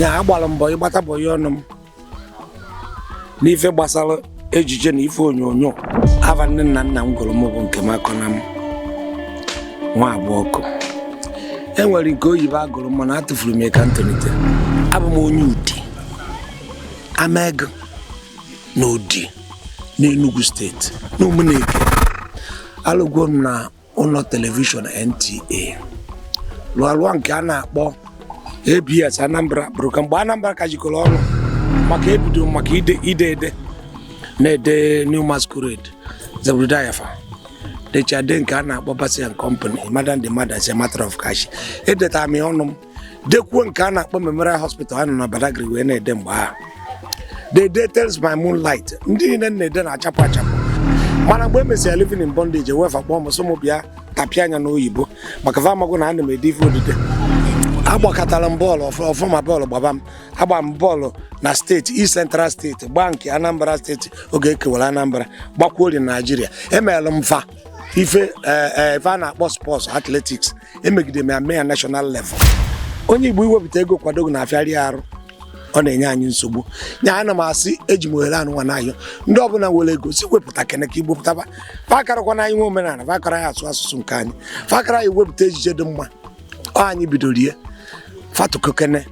nya agbala mbọ ịgbata bọ ya ọnụ m n'ife gbasara ejije na ife onyonyo ava nne na nna m gụrụ m bụ Nkem akọna m nwa abụọ enwere nke oyibo agụrụ m mana atụfuru m ka ntonite abụ m onye Udi Amego na Udi n'Enugu steeti na Umuneke alụgwo m na ụlọ telivishọn NTA lụọ nke a na-akpọ ABS Anambra bụrụ ka mgbe Anambra ka jikọrọ ọrụ maka ebido maka ide na-ede New Masquerade Zebrudayafa dechade nke a na-akpọ Basi and Company Madam the Mother as a matter of cash edeta m ọnụ m dekwuo nke a na-akpọ Memorial Hospital anọ na Badagry wee na-ede mgbe ha the day tells my moonlight ndị niile na-ede na-achapụ achapụ mana mgbe emesịa living in bondage wefa kpọọ m sọ m bịa tapịa anya n'oyibo maka fa amago na ana m ede ife odide agbakọtara m bọọlụ ọfụma bọọlụ gbaba m agba m bọọlụ na steeti East Central steeti gbaa nke Anambra steeti oge ekewara Anambra gbakwuori Nigeria emeela m fa ife a na-akpọ sports athletics emegide m ya mee ya national level onye Igbo iwepụta ego kwado na afịarị arụ ọ na-enye anyị nsogbu nya ana m asị eji m ohere anụ nwa n'ahịa ndị ọbụla nwere ego si wepụta kene ka Igbo pụtaba fakarakwa na anyị nwe omenala fakara ya asụ asụsụ nke anyị fakara ya wepụta ejije dị mma ọ anyị bidoro ihe fatukokene